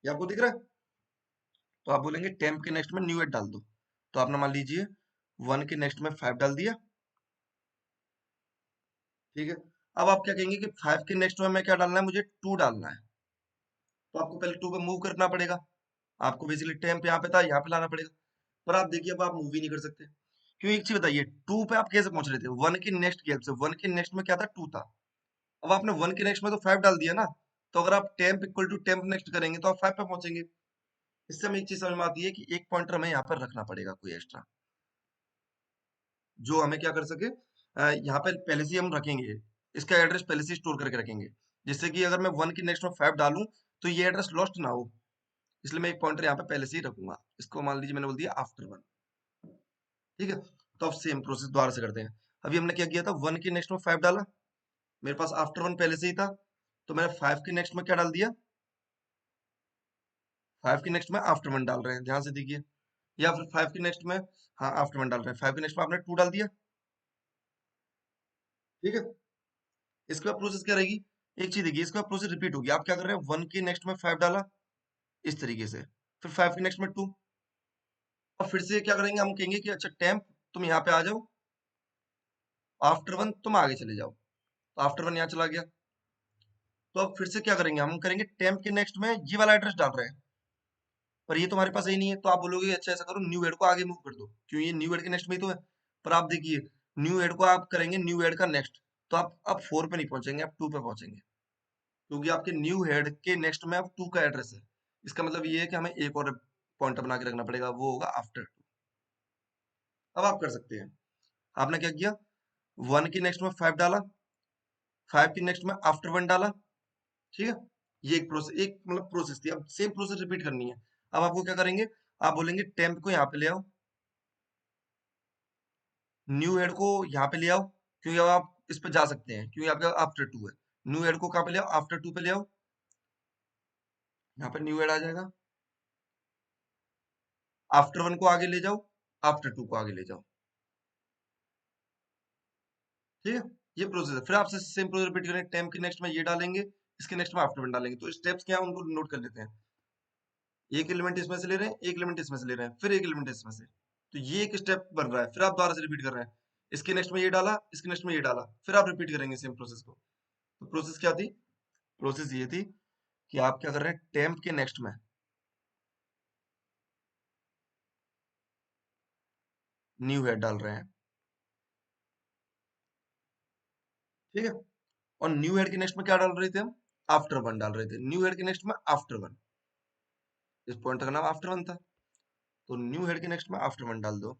ये आपको दिख रहा है। तो आप बोलेंगे टेम्प के नेक्स्ट में न्यू हेड डाल दो, तो आपने मान लीजिए 1 के नेक्स्ट में 5 डाल दिया। ठीक है, अब आप क्या कहेंगे कि 5 के नेक्स्ट में मैं क्या डालना है, मुझे 2 डालना है, तो आपको पहले 2 पे मूव करना पड़ेगा, आपको बेसिकली टेम्प यहाँ पे था, यहाँ पे लाना पड़ेगा, पर आप देखिए अब आप मूव ही नहीं कर सकते, क्यों, एक चीज बताइए, 2 पे आप कैसे पहुंच रहे थे, 1 के नेक्स्ट की हेल्प से, 1 के नेक्स्ट में क्या था, 2 था, अब आपने 1 के नेक्स्ट में तो 5 डाल दिया ना, तो अगर आप temp equal to temp next करेंगे तो आप 5 पे पहुंचेंगे। इससे हमें एक चीज समझ में आती है कि एक पॉइंटर हमें यहाँ पर रखना पड़ेगा कोई एक्स्ट्रा, जो हमें क्या कर सके, यहाँ पे पहले से ही हम रखेंगे, इसका एड्रेस पहले से स्टोर करके रखेंगे, जिससे कि अगर मैं 1 के नेक्स्ट में 5 डालूं तो ये एड्रेस लॉस्ट ना हो, इसलिए मैं एक पॉइंटर यहाँ पे पहले से ही रखूंगा, इसको मान लीजिए मैंने बोल दिया आफ्टर 1। ठीक है, तो अब सेम प्रोसेस दोबारा से करते हैं। अभी हमने क्या किया था, 1 के नेक्स्ट में 5 डाला, मेरे पास आफ्टर 1 पहले से ही था, तो मैंने 5 के नेक्स्ट में क्या डाल दिया, 5 के नेक्स्ट में आफ्टर 1 डाल रहे हैं, ध्यान से देखिए, या फिर 5 के नेक्स्ट में, हाँ आफ्टर 1 डाल रहे हैं, 5 के नेक्स्ट में आपने 2 डाल दिया। ठीक है, इसके बाद प्रोसेस क्या रहेगी, एक चीज देखिए, इसके बाद प्रोसेस रिपीट होगी, आप क्या कर रहे हैं, 1 के नेक्स्ट में 5 डाला इस तरीके से, फिर 5 के नेक्स्ट में 2, और फिर से क्या करेंगे, हम कहेंगे कि अच्छा टेम्प तुम यहाँ पे आ जाओ, आफ्टर 1 तुम आगे चले जाओ, तो आफ्टर 1 यहाँ चला गया, तो अब फिर से क्या करेंगे, हम करेंगे टेम्प के नेक्स्ट में ये वाला एड्रेस डाल रहे हैं, पर ये तुम्हारे पास ही नहीं है, तो आप बोलोगे अच्छा ऐसा करो, न्यू हेड को आगे मूव कर दो, क्यों, ये न्यू हेड के नेक्स्ट में ही तो है, पर आप देखिए न्यू हेड को आप करेंगे न्यू हेड का नेक्स्ट, तो आप अब 4 पे नहीं पहुंचेंगे, आप 2 पे पहुंचेंगे, क्योंकि आपके न्यू हेड के नेक्स्ट में अब 2 का एड्रेस है, इसका मतलब ये है कि हमें एक और पॉइंटर बना के रखना पड़ेगा, वो होगा आफ्टर 2। अब आप कर सकते हैं, आपने क्या किया, 1 के नेक्स्ट में 5 डाला, 5 के नेक्स्ट में आफ्टर 1 डाला। ठीक है, ये एक प्रोसेस, एक मतलब प्रोसेस थी, अब सेम प्रोसेस रिपीट करनी है। अब आपको क्या करेंगे, आप बोलेंगे टेम्प को यहाँ पे ले आओ, न्यू हेड को यहाँ पे ले आओ, क्योंकि अब आप इस पे जा सकते हैं, क्योंकि आपका आफ्टर 2 है, न्यू हेड को कहाँ पे ले आओ, आफ्टर 2 पे ले आओ, यहाँ पे न्यू हेड आ जाएगा, आफ्टर 1 को आगे ले जाओ, आफ्टर 2 को आगे ले जाओ। ठीक है, ये प्रोसेस है, फिर आपसे सेम प्रोसेस रिपीट करेंगे, टेम्प के नेक्स्ट में ये डालेंगे, इसके नेक्स्ट में आफ्टर 1 डालेंगे, तो स्टेप्स क्या है उनको नोट कर लेते हैं, एक एलिमेंट इसमें से ले रहे हैं, एक एलिमेंट इसमें से ले रहे हैं, फिर एक एलिमेंट इसमें से, तो ये एक स्टेप बन रहा है, फिर आप दोबारा से रिपीट कर रहे हैं, इसके नेक्स्ट में ये डाला, इसके नेक्स्ट में ये डाला, फिर आप रिपीट करेंगे सेम प्रोसेस को। तो प्रोसेस क्या थी, प्रोसेस ये थी कि आप क्या कर रहे हैं, टेम्प के नेक्स्ट में न्यू हेड डाल रहे हैं। ठीक है, और न्यू हेड के नेक्स्ट में क्या डाल रहे थे हम, आफ्टर 1 डाल रहे थे, न्यू हेड के नेक्स्ट में आफ्टर 1, इस पॉइंट का नाम आफ्टर 1 था, तो न्यू हेड के नेक्स्ट में आफ्टर 1 डाल दो।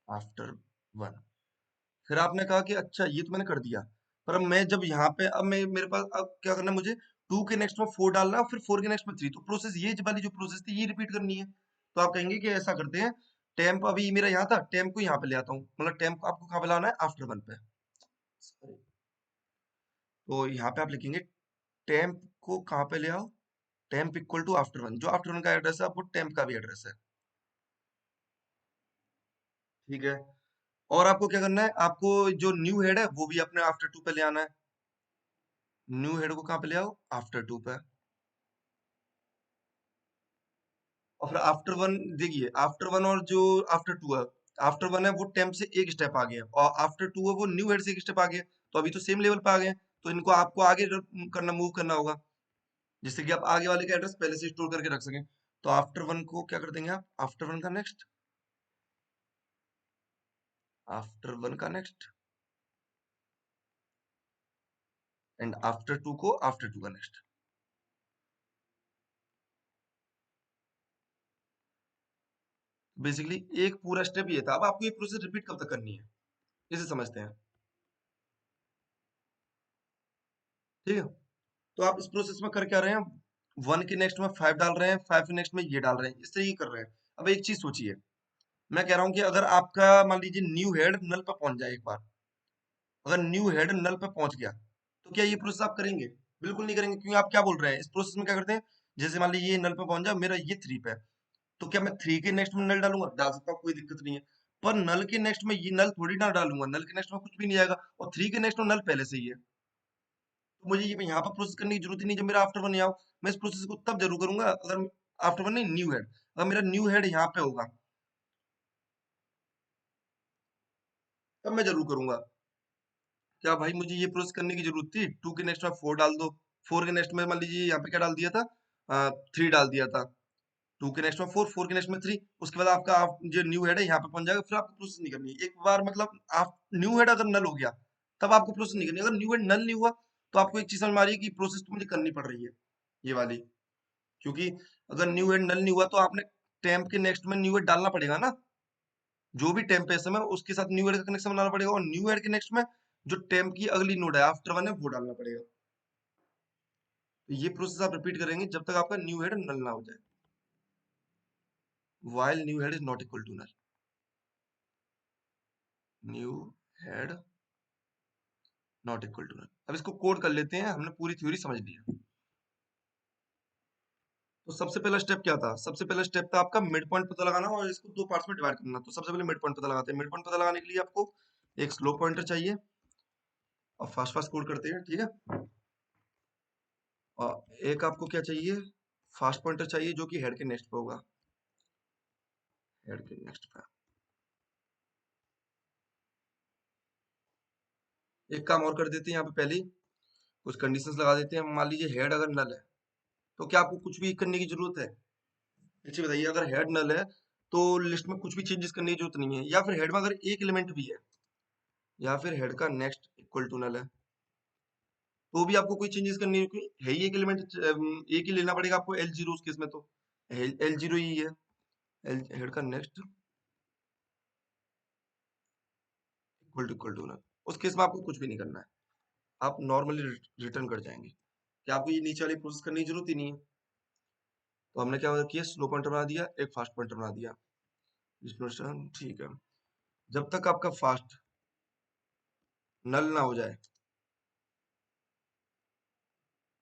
आफ्टर 1, फिर आपने कहा कि अच्छा ये तो मैंने कर दिया, पर अब मैं जब यहाँ पे, अब मैं मेरे पास अब क्या करना है, मुझे 2 के नेक्स्ट में 4 डालना है और फिर 4 के नेक्स्ट में 3, तो प्रोसेस ये वाली जो प्रोसेस थी ये रिपीट करनी है। तो आप कहेंगे कि ऐसा करते हैं, टेम्प अभी मेरा यहाँ था, टेम्प को यहाँ पे ले आता हूँ, मतलब टेम्प को आपको कहाँ पे लाना है, आफ्टर 1 पे। Sorry. तो यहाँ पे आप लिखेंगे टेम्प को कहाँ पे ले आओ, टेम्प इक्वल टू आफ्टर 1, जो आफ्टर 1 का एड्रेस है, आपको टेम्प का भी एड्रेस है। ठीक है, और आपको क्या करना है, आपको जो न्यू हेड है वो भी अपने आफ्टर 2 पे ले आना है, न्यू हेड को कहाँ पे ले आओ, आफ्टर 2 पे, और फिर आफ्टर 1 देखिए, आफ्टर 1 और जो आफ्टर 2 है, आफ्टर 1 है वो टेम्प से एक स्टेप आगे है, और आफ्टर 2 है वो न्यू हेड से एक स्टेप आगे है, तो अभी तो सेम लेवल पे आ गए हैं, तो इनको आपको आगे करना, मूव करना होगा, जिससे कि आप आगे वाले का एड्रेस पहले से स्टोर करके रख सकें। तो आफ्टर 1 को क्या कर देंगे आप, आफ्टर 1 का नेक्स्ट, आफ्टर 1 का नेक्स्ट, एंड आफ्टर 2 को आफ्टर 2 का नेक्स्ट। बेसिकली एक पूरा स्टेप ये था, अब आपको ये प्रोसेस रिपीट कब तक करनी है, इसे समझते हैं। ठीक है, तो आप इस प्रोसेस में कर क्या रहे हैं, 1 के नेक्स्ट में 5 डाल रहे हैं, 5 के नेक्स्ट में ये डाल रहे हैं, इस तरीके कर रहे हैं। अब एक चीज सोचिए, मैं कह रहा हूं कि अगर आपका मान लीजिए न्यू हेड नल पर पहुंच जाए एक बार, अगर न्यू हेड नल पे पहुंच गया, तो क्या ये प्रोसेस आप करेंगे? बिल्कुल नहीं करेंगे, क्योंकि आप क्या बोल रहे हैं, इस प्रोसेस में क्या करते हैं, जैसे मान लीजिए ये नल पे पहुंच जाए, मेरा ये 3 पे है, तो क्या मैं 3 के नेक्स्ट में नल डालूंगा? डाल सकता हूँ, कोई दिक्कत नहीं है। पर नल के नेक्स्ट में ये नल थोड़ी ना डालूंगा, नल के नेक्स्ट में कुछ भी नहीं आएगा, और 3 के नेक्स्ट में नल पहले से ही है, तो मुझे ये यहाँ पर प्रोसेस करने की जरूरत ही नहीं। जब मेरा आफ्टर वन यहाँ हो, मैं इस प्रोसेस को तब जरूर करूंगा अगर आफ्टर वन नहीं, न्यू हेड, अगर मेरा न्यू हेड यहाँ पे होगा तब मैं जरूर करूंगा। क्या भाई मुझे ये प्रोसेस करने की जरूरत थी? 2 के नेक्स्ट में 4 डाल दो, 4 के नेक्स्ट में मान लीजिए यहाँ पे क्या डाल दिया था, 3 डाल दिया था, 2 के नेक्स्ट में 4, 4 के नेक्स्ट में 3, उसके बाद आपका जो न्यू हेड है यहाँ पे पहुंच जाएगा, फिर आपको प्रोसेस नहीं करनी है। एक बार मतलब आप न्यू हेड अगर नल हो गया तब आपको प्रोसेस नहीं करनी। अगर न्यू हेड नल नहीं हुआ तो आपको एक चीज समझ में आ रही है कि प्रोसेस तो मुझे करनी पड़ रही है, ये वाली, क्योंकि अगर न्यू हेड नल नहीं हुआ तो आपने टेम्प के नेक्स्ट में न्यू हेड डालना पड़ेगा ना, जो भी टेम्प है समय उसके साथ न्यू हेड का कनेक्शन बनाना पड़ेगा, और न्यू हेड के नेक्स्ट में जो टेम्प की अगली नोड है आफ्टर वन है वो डालना पड़ेगा। तो ये प्रोसेस आप रिपीट करेंगे जब तक आपका न्यू हेड नल ना हो जाए, while new head is not equal to null, new head not equal to null. अब इसको कोड कर लेते हैं, हमने पूरी थ्योरी समझ ली है। तो सबसे पहला स्टेप क्या था? सबसे पहला स्टेप था आपका मिड पॉइंट पता लगाना और इसको दो पार्ट्स में डिवाइड करना। तो सबसे पहले मिड पॉइंट पता लगाते हैं। मिड पॉइंट पता लगाने के लिए आपको एक स्लोप पॉइंटर चाहिए, और फास्ट फास्ट कोड करते हैं, ठीक है। और एक आपको क्या चाहिए, फास्ट पॉइंटर चाहिए जो कि हेड के नेक्स्ट पे होगा, हेड के नेक्स्ट पे। एक काम और कर देते हैं, यहाँ पे पहले ही कुछ कंडीशंस लगा देते हैं। मान लीजिए हेड अगर नल है तो क्या आपको कुछ भी करने की जरूरत है? अच्छा बताइए, अगर हेड नल है तो लिस्ट में कुछ भी चेंजेस करने की जरूरत नहीं है, या फिर हेड में अगर एक एलिमेंट भी है, या फिर हेड का नेक्स्ट इक्वल टू नल है, तो भी आपको कोई चेंजेस करनी है, क्योंकि है ही एक एलिमेंट, एक ही लेना पड़ेगा आपको एल जीरो, उस केस में तो एल जीरो ही है, हेड का नेक्स्ट इक्वल टू नल। उस केस में आपको कुछ भी नहीं करना है, आप नॉर्मली रिटर्न कर जाएंगे, कि आपको ये नीचे वाली प्रोसेस करने की जरूरत ही नहीं है। तो हमने क्या किया, स्लो पॉइंटर बना दिया, एक फास्ट पॉइंटर बना दिया, ठीक है। जब तक आपका फास्ट नल ना हो जाए,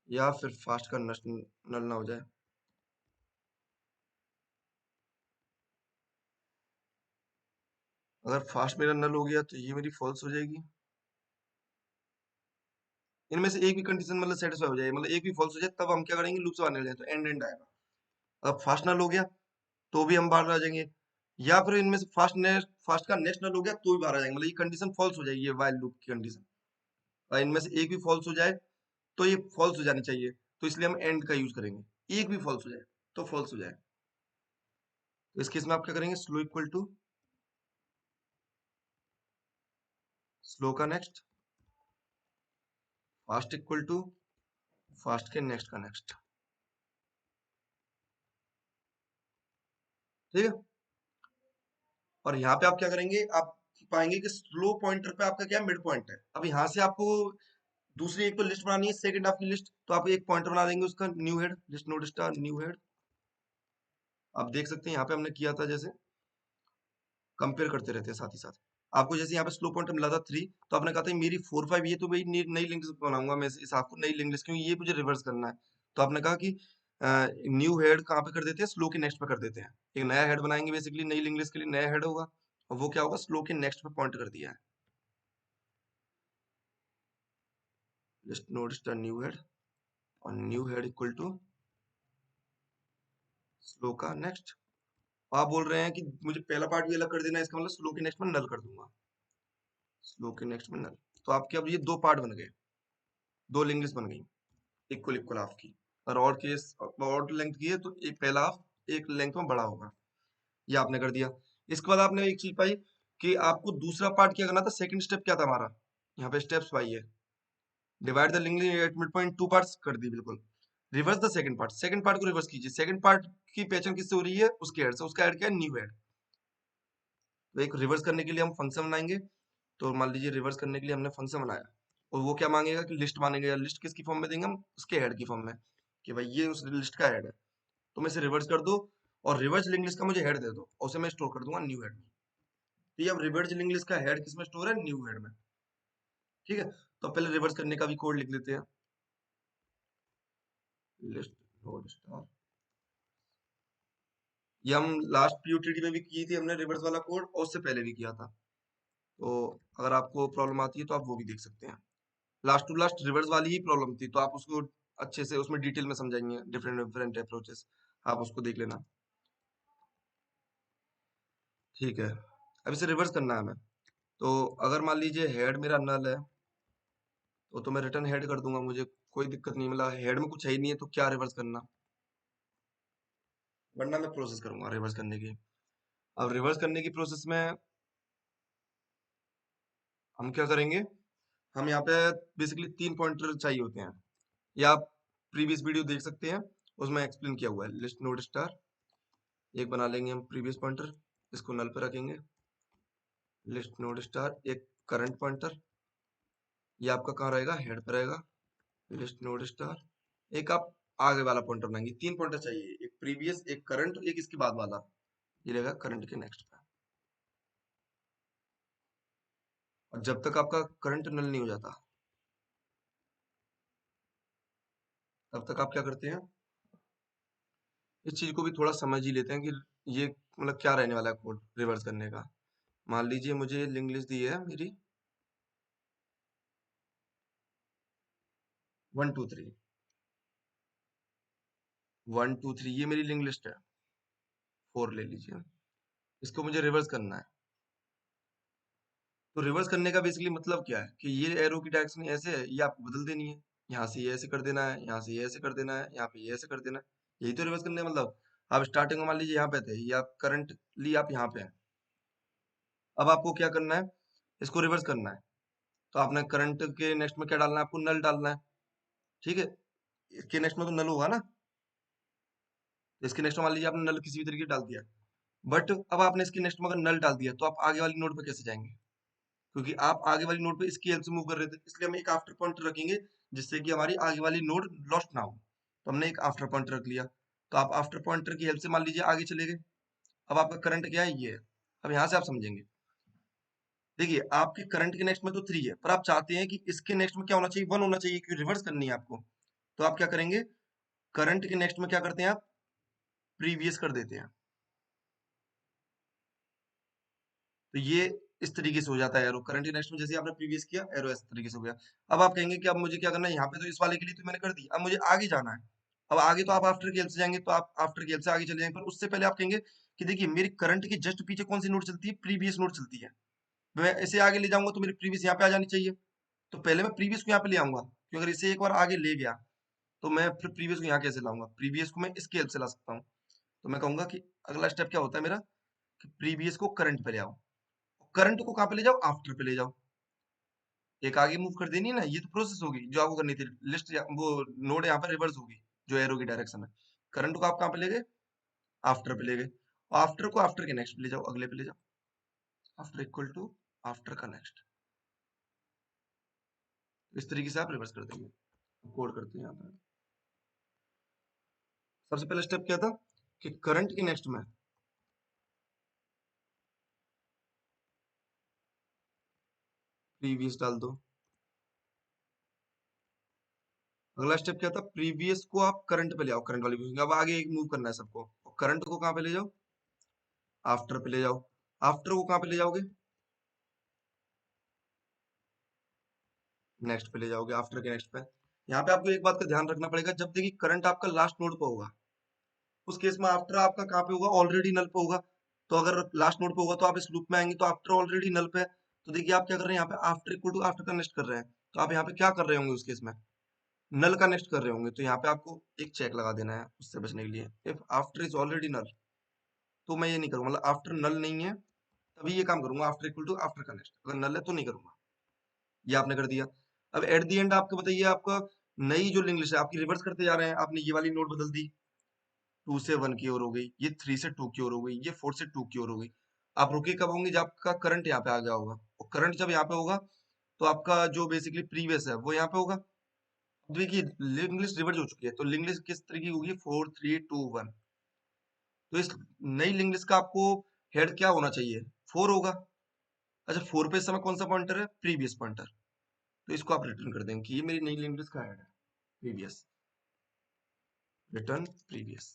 या फिर फास्ट का नल ना हो जाए, अगर फास्ट मेरा नल हो गया तो ये मेरी फॉल्स हो जाएगी, इनमें से एक भी कंडीशन मतलब सेटिस्फाई हो जाए, मतलब एक भी फॉल्स हो जाए, तब हम क्या करेंगे, लूप से बाहर निकल जाए, तो एंड एंड आएगा। अब फास्ट नल हो गया तो भी हम बाहर आ जाएंगे, या फिर इनमें से फास्ट का नेक्स्ट नल हो गया तो भी बाहर आ जाएंगे, मतलब ये कंडीशन फॉल्स हो जाएगी, ये वाइल लूप की कंडीशन। और इनमें से एक भी फॉल्स हो जाए तो ये फॉल्स हो जानी चाहिए, तो इसलिए हम एंड का यूज करेंगे। एक भी फॉल्स हो जाए तो फॉल्स हो जाए, तो इस केस में आप क्या करेंगे, स्लो इक्वल टू स्लो का next, fast equal to fast के नेक्स्ट का नेक्स्ट, ठीक है। और यहाँ पे आप क्या करेंगे, आप पाएंगे कि स्लो पॉइंटर पे आपका क्या मिड पॉइंट है। अब यहाँ से आपको दूसरी एक तो लिस्ट बनानी है, सेकंड आपकी लिस्ट, तो आप एक पॉइंटर बना देंगे उसका new head, list node star new head. आप देख सकते हैं यहाँ पे हमने किया था, जैसे कंपेयर करते रहते हैं साथ ही साथ। आपको जैसे यहाँ पे स्लो पॉइंटर मिला था 3, तो आपने कहा था मेरी 4 5 ये तो भाई नई लिंक बनाऊंगा मैं इस आपको नई लिंक लिस्ट, क्योंकि ये मुझे रिवर्स करना है। तो आपने कहा कि न्यू हेड कहाँ पे कर देते हैं, स्लो के नेक्स्ट पे कर देते हैं। एक नया हेड बनाएंगे, बेसिकली नई लिंक लिस्ट के लिए नया हेड होगा, और वो क्या होगा, स्लो के नेक्स्ट पे पॉइंट कर दिया है, list node star new head, और new head equal to slow का नेक्स्ट। आप बोल रहे हैं कि मुझे पहला पार्ट भी अलग कर देना है, इसका मतलब स्लो के नेक्स्ट में नल कर दूंगा, स्लो के नेक्स्ट में नल। तो आपके अब ये दो पार्ट बन गए, दो लिंक लिस्ट बन गई, इक्वल इक्वल हाफ की। और ऑड केस, ऑड लेंथ की है तो एक पहला हाफ एक लेंथ में बड़ा होगा, ये आपने कर दिया। इसके बाद आपने एक चीज पाई कि आपको दूसरा पार्ट क्या करना था, सेकंड स्टेप क्या था हमारा, यहाँ पे स्टेप्स पाई है, divide the link eight mid point, two parts कर दी बिल्कुल। Reverse the second part, second part को रिवर्स कीजिए, सेकंड पार्ट की पहचान किससे हो रही है, उसके हेड से, उसका हेड क्या है, न्यू हेड। तो एक रिवर्स करने के लिए हम फंक्शन बनाएंगे, तो मान लीजिए रिवर्स करने के लिए हमने फंक्शन बनाया और वो क्या मांगेगा कि लिस्ट मांगेगा, लिस्ट किसकी फॉर्म में देंगे हम, उसके हेड की फॉर्म में, कि भाई ये उस लिस्ट का हेड है, तो मैं इसे रिवर्स कर दो और रिवर्स लिंक लिस्ट का मुझे हेड दे दो और उसे मैं स्टोर कर दूंगा न्यू हेड में। तो ये अब रिवर्स लिंक लिस्ट का हेड किसमें स्टोर है, न्यू हेड में। ठीक है, तो पहले रिवर्स करने का भी कोड लिख लेते हैं। लिस्ट नोड स्टार, ये हम लास्ट पीयूटीडी में भी की थी हमने रिवर्स वाला कोड, और उससे पहले भी किया था। तो अगर आपको प्रॉब्लम आती है तो आप वो भी देख सकते हैं। लास्ट टू लास्ट रिवर्स वाली ही प्रॉब्लम थी, तो आप उसको अच्छे से उसमें डिटेल में समझाएंगे, डिफरेंट डिफरेंट अप्रोचेस, आप उसको देख लेना। ठीक है, अब इसे रिवर्स करना है हमें। तो अगर मान लीजिए हेड मेरा नल है, तो मैं रिटर्न हेड कर दूंगा, मुझे कोई दिक्कत नहीं, मतलब हेड में कुछ है ही नहीं है तो क्या रिवर्स करना, वरना मैं प्रोसेस करूंगा रिवर्स करने की। अब रिवर्स करने की प्रोसेस में हम क्या करेंगे, हम यहाँ पे बेसिकली 3 पॉइंटर चाहिए होते हैं, या आप प्रीवियस वीडियो देख सकते हैं, उसमें एक्सप्लेन किया हुआ है। लिस्ट नोड स्टार एक बना लेंगे हम प्रीवियस पॉइंटर, इसको नल पे रखेंगे। लिस्ट नोड स्टार एक करंट पॉइंटर, ये आपका कहाँ रहेगा, हेड पे रहेगा। लिस्ट नोड स्टार एक आप आगे वाला पॉइंटर बनाएंगे, 3 पॉइंटर चाहिए, एक प्रीवियस, एक करंट, एक इसके बाद वाला, ये रहेगा करंट के नेक्स्ट पे। और जब तक आपका करंट नल नहीं हो जाता, तब तक आप क्या करते हैं, इस चीज को भी थोड़ा समझ ही लेते हैं कि ये मतलब क्या रहने वाला है कोड रिवर्स करने का। मान लीजिए मुझे लिंक लिस्ट दी है मेरी 1 2 3, 1 2 3 ये मेरी लिंक लिस्ट है, 4 ले लीजिए, इसको मुझे रिवर्स करना है। तो रिवर्स करने का बेसिकली मतलब क्या है कि ये एरो की डायरेक्शन ऐसे है, ये आपको बदल देनी है, यहाँ से ये ऐसे कर देना है, यहाँ से ये ऐसे कर देना है, यहाँ पे ये ऐसे कर देना है, यही तो रिवर्स करने का मतलब। आप स्टार्टिंग में मान लीजिए यहाँ पे थे, ये आप करंटली आप यहाँ पे हैं, अब आपको क्या करना है, इसको रिवर्स करना है। तो आपने करंट के नेक्स्ट में क्या डालना है, आपको नल डालना है। ठीक है, इसके नेक्स्ट में तो नल होगा ना, इसके नेक्स्ट में मान लीजिए आपने नल किसी भी तरीके से डाल दिया, बट अब आपने इसके नेक्स्ट में अगर नल डाल दिया तो आप आगे वाली नोड पे कैसे जाएंगे, क्योंकि आप आगे वाली नोड पे इसकी हेल्प से मूव कर रहे थे, इसलिए हम एक आफ्टर पॉइंटर रखेंगे जिससे कि हमारी आगे वाली नोड लॉस्ट ना हो। तो हमने एक आफ्टर पॉइंटर रख लिया, तो आप आफ्टर पॉइंटर की हेल्प से मान लीजिए आगे चले गए। अब आपका करंट क्या है, ये है। अब यहाँ से आप समझेंगे, देखिए आपके करंट के नेक्स्ट में तो 3 है, पर आप चाहते हैं कि इसके नेक्स्ट में क्या होना चाहिए, 1 होना चाहिए, क्योंकि रिवर्स करनी है आपको। तो आप क्या करेंगे, करंट के नेक्स्ट में क्या करते हैं आप, प्रीवियस कर देते हैं। तो ये इस तरीके से हो जाता है एरो, करंट नेक्स्ट में जैसे आपने प्रीवियस किया, एरो इस तरीके से हो गया। अब आप कहेंगे कि अब मुझे क्या करना है, यहाँ पे तो इस वाले के लिए तो मैंने कर दी, अब मुझे आगे जाना है। अब आगे तो आप आफ्टर की हेल्प से जाएंगे, तो आप आफ्टर की हेल्प से आगे चले जाएंगे, पर उससे पहले आप कहेंगे कि देखिए मेरी करंट के जस्ट पीछे कौन सी नोड चलती है, प्रीवियस नोड चलती है। मैं इसे आगे ले जाऊंगा तो मेरी प्रीवियस यहाँ पे आ जानी चाहिए, तो पहले मैं प्रीवियस को यहाँ पे ले आऊंगा, क्योंकि अगर इसे एक बार आगे ले गया तो मैं फिर प्रीवियस को यहाँ कैसे लाऊंगा, प्रीवियस को मैं इसकी हेल्प से ला सकता हूँ। तो मैं कहूंगा कि अगला स्टेप क्या होता है मेरा, कि प्रीवियस को करंट पे ले आओ, करंट को कहाँ पे ले जाओ, आफ्टर पे ले जाओ। एक आगे मूव कर देनी है ना, ये तो प्रोसेस होगी जो आपको करनी थी, लिस्ट वो नोड यहाँ पर रिवर्स होगी जो एरो की डायरेक्शन है। करंट को आप कहाँ पे ले गए, आफ्टर पे ले गए, आफ्टर को आफ्टर के नेक्स्ट पे ले जाओ, अगले पे ले जाओ, आफ्टर इक्वल टू आफ्टर का नेक्स्ट। इस तरीके से आप रिवर्स कर देंगे। कोड करते हैं यहाँ पर, सबसे पहला स्टेप क्या था कि करंट के नेक्स्ट में प्रीवियस डाल दो। अगला स्टेप क्या था, प्रीवियस को आप करंट पे ले आओ, करंट वाली पोजीशन। अब आगे एक मूव करना है सबको, करंट को कहाँ पे ले जाओ, आफ्टर पे ले जाओ। आफ्टर को कहाँ पे ले जाओगे, नेक्स्ट पे ले जाओगे, आफ्टर के नेक्स्ट पे। यहाँ पे आपको एक बात का ध्यान रखना पड़ेगा, जब देखिए करंट आपका लास्ट नोड पे होगा, उस केस में आफ्टर आपका कहाँ पे होगा, ऑलरेडी नल पे होगा। तो अगर लास्ट नोड पे होगा तो आप इस लूप में आएंगे तो आफ्टर ऑलरेडी नल पे है। तो देखिए आप क्या कर रहे हैं, यहाँ पे आफ्टर इक्वल टू आफ्टर का नेक्स्ट कर रहे हैं, तो आप यहाँ पे क्या कर रहे होंगे उस केस में, नल का नेक्स्ट कर रहे होंगे। तो यहाँ पे आपको एक चेक लगा देना है उससे बचने के लिए, if after is already null, तो मैं ये नहीं करूंगा, मतलब आफ्टर नल नहीं है तभी ये काम करूंगा, आफ्टर इक्वल टू आफ्टर का नेक्स्ट, अगर नल है तो नहीं करूंगा। ये आपने कर दिया। अब एट दी एंड आपको बताइए, आपका नई जो लिंक लिस्ट है आपकी रिवर्स करते जा रहे हैं, आपने ये वाली नोट बदल दी, 2 से 1 की ओर हो गई, ये 3 से 2 की ओर हो गई, ये 4 से 2 की ओर हो गई। आप रुके कब होंगे, जब आपका करंट यहाँ पे आ गया होगा, और करंट जब यहाँ पे होगा तो आपका जो बेसिकली प्रीवियस है वो यहाँ पे होगा। देखिए लिंक लिस्ट रिवर्स हो चुकी है, तो लिंक लिस्ट किस तरीके की होगी, 4 3 2 1। तो इस नई लिंक लिस्ट का आपको हेड क्या होना चाहिए, 4 होगा। अच्छा 4 पे इस समय कौन सा पॉइंटर है, प्रीवियस पॉइंटर। तो इसको आप रिटर्न कर देंगे कि ये मेरी नई लिंक लिस्ट का हेड है, प्रीवियस, रिटर्न प्रीवियस।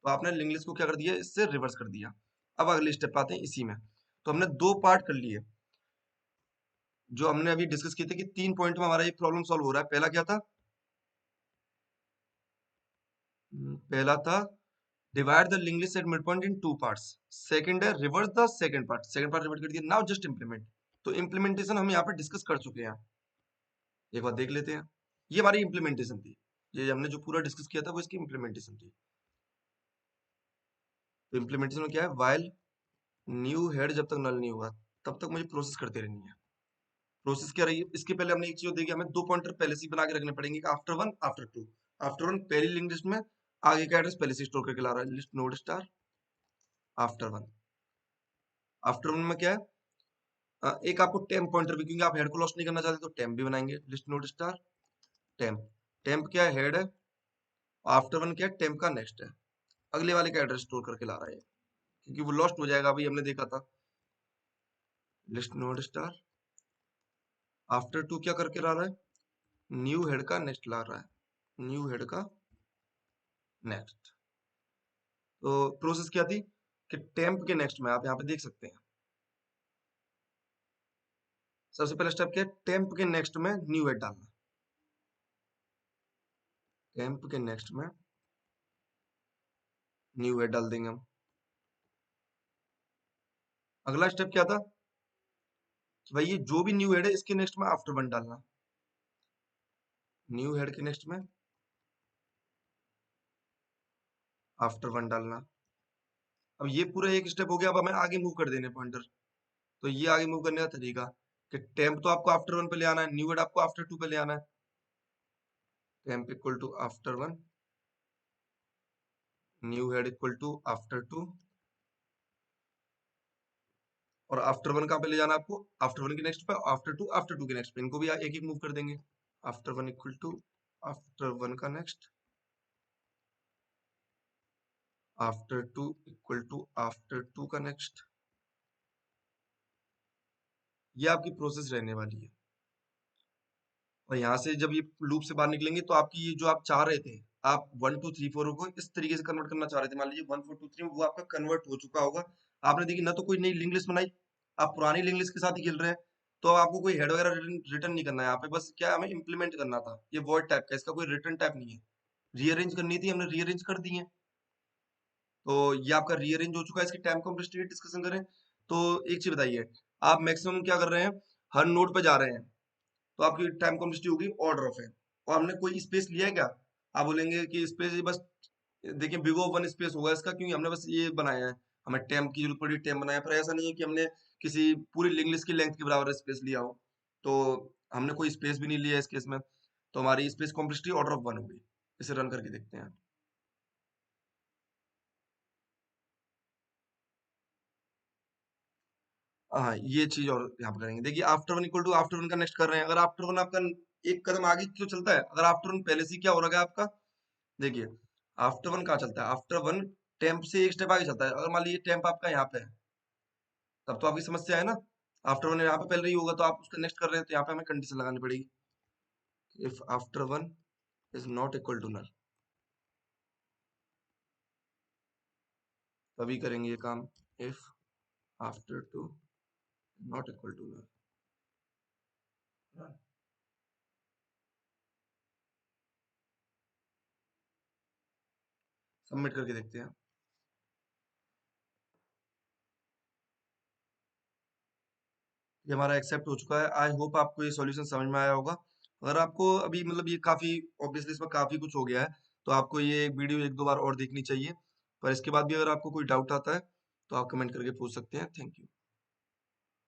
तो आपने लिंक लिस्ट को क्या कर दिया, इससे रिवर्स कर दिया। अब अगले स्टेप आते हैं इसी में। तो हमने 2 पार्ट कर लिए जो हमने अभी डिस्कस किए थे कि 3 पॉइंट में हमारा ये प्रॉब्लम सॉल्व हो रहा है। पहला क्या था, पहला था divide the link list at mid point in 2 parts. Second है reverse the second part, second part reverse कर दिया। Now just implement. तो इंप्लीमेंटेशन हम यहाँ पे डिस्कस कर चुके हैं, एक बार देख लेते हैं। ये हमारी इंप्लीमेंटेशन थी, ये हमने जो पूरा डिस्कस किया था वो इसकी इंप्लीमेंटेशन थी। तो इंप्लीमेंटेशन में क्या है, वाइल न्यू हेड जब तक नल नहीं होगा तब तक मुझे प्रोसेस करते रहनी है। प्रोसेस क्या रही है, इसके पहले हमने एक चीज देखी, हमें 2 पॉइंटर पहले से ही बना के रखने पड़ेंगे, आफ्टर 1 आफ्टर 2। आफ्टर 1 पहली लिंक लिस्ट में आगे का एड्रेस पहले से स्टोर करके ला रहा है, list node star after 1। After 1 में क्या है, एक आपको टेम्प पॉइंटर भी, क्योंकि आप हेड को लॉस्ट नहीं करना चाहते तो टेम्प भी बनाएंगे, list node star temp. Temp क्या है, हेड है। आफ्टर 1 क्या है, टेम्प का नेक्स्ट है, अगले वाले का एड्रेस स्टोर करके ला रहा है, क्योंकि वो लॉस्ट हो जाएगा, अभी हमने देखा था। लिस्ट नोड स्टार आफ्टर 2 क्या करके ला रहा है, न्यू हेड का नेक्स्ट ला रहा है, न्यू हेड का नेक्स्ट। तो प्रोसेस क्या थी कि टेम्प के नेक्स्ट में आप यहाँ पे देख सकते हैं, सबसे पहला स्टेप क्या है, टेम्प के नेक्स्ट में न्यू हेड डालना। टेम्प के नेक्स्ट में न्यू हेड डाल देंगे हम। अगला स्टेप क्या था कि भाई ये जो भी न्यू हेड है इसके नेक्स्ट में आफ्टर 1 डालना, न्यू हेड के नेक्स्ट में आफ्टर 1 डालना। अब ये पूरा एक स्टेप हो गया, अब हमें आगे मूव कर देने पॉइंटर। तो ये आगे मूव करने का तरीका कि टेम्प तो आपको आफ्टर 1 पे ले आना है, न्यू हेड आपको आफ्टर 2 पे ले आना है। Temp equal to after 1, new head equal to after 2, और आफ्टर 1 कहाँ पे ले जाना है आपको, आफ्टर 1 के नेक्स्ट पे, आफ्टर 2 के नेक्स्ट पे, इनको भी एक एक मूव कर देंगे। आफ्टर 1 इक्वल टू आफ्टर 1 का next, after 2 equal to after 2 का नेक्स्ट। ये आपकी प्रोसेस रहने वाली है। और यहाँ से जब ये लूप से बाहर निकलेंगे तो आपकी ये जो आप चाह रहे थे, आप 1 2 3 4 को इस तरीके से कन्वर्ट करना चाह रहे थे, मान लीजिए 1 4 2 3 वो आपका कन्वर्ट हो चुका होगा। आपने देखी ना तो कोई नई लिंक लिस्ट बनाई, आप पुरानी लिंक लिस्ट के साथ ही खेल रहे हैं। तो अब आपको कोई हेड वगैरह रिटर्न नहीं करना है यहाँ पे, बस क्या हमें इंप्लीमेंट करना था। ये वॉइड टाइप का, इसका कोई रिटर्न टाइप नहीं है। रीअरेंज करनी थी, हमने रीअरेंज कर दी है। तो ये आपका रीअरेंज हो चुका है। इसकी टाइम कॉम्प्लेक्सिटी की डिस्कशन करें तो एक चीज बताइए, आप मैक्सिमम क्या कर रहे हैं, हर नोड पे जा रहे हैं, तो आपकी टाइम कॉम्प्लेक्सिटी होगी ऑर्डर ऑफ है। और हमने कोई स्पेस लिया है क्या, आप बोलेंगे कि स्पेस बस, देखिए बिग O वन स्पेस होगा इसका, क्योंकि हमने बस ये बनाया है, हमें टेम्प की जरूरत पड़ी, टेम्प बनाया, पर ऐसा नहीं है कि हमने किसी पूरी लिंक लिस्ट की लेंथ के बराबर स्पेस लिया हो। तो हमने कोई स्पेस भी नहीं लिया इस केस में, तो हमारी स्पेस कॉम्प्लेक्सिटी ऑर्डर ऑफ 1 होगी। इसे रन करके देखते हैं। हाँ ये चीज और यहाँ पे करेंगे, देखिए आफ्टर 1 इक्वल टू आफ्टर 1 का नेक्स्ट कर रहे हैं। अगर आफ्टर 1 आपका एक कदम आगे क्यों चलता है, अगर आफ्टर 1 पहले से ही क्या हो रहा है आपका, देखिए आफ्टर 1 कहाँ चलता है, आफ्टर 1 टेम्प से एक स्टेप आगे चलता है। अगर मान लीजिए टेम्प आपका यहाँ पे है, तब तो आपकी समस्या है ना। आफ्टर 1 यहाँ पे पहले ही होगा, तो आप उसका नेक्स्ट कर रहे हैं, तो यहाँ पे हमें कंडीशन लगानी पड़ेगी, if after 1 is not equal to null, तभी करेंगे ये काम। If after 2 not equal to null, submit करके देखते हैं। ये हमारा एक्सेप्ट हो चुका है। आई होप आपको ये सॉल्यूशन समझ में आया होगा। अगर आपको अभी मतलब ये काफी, ऑब्वियसली इसमें काफी कुछ हो गया है, तो आपको ये वीडियो एक दो बार और देखनी चाहिए। पर इसके बाद भी अगर आपको कोई डाउट आता है तो आप कमेंट करके पूछ सकते हैं। Thank you.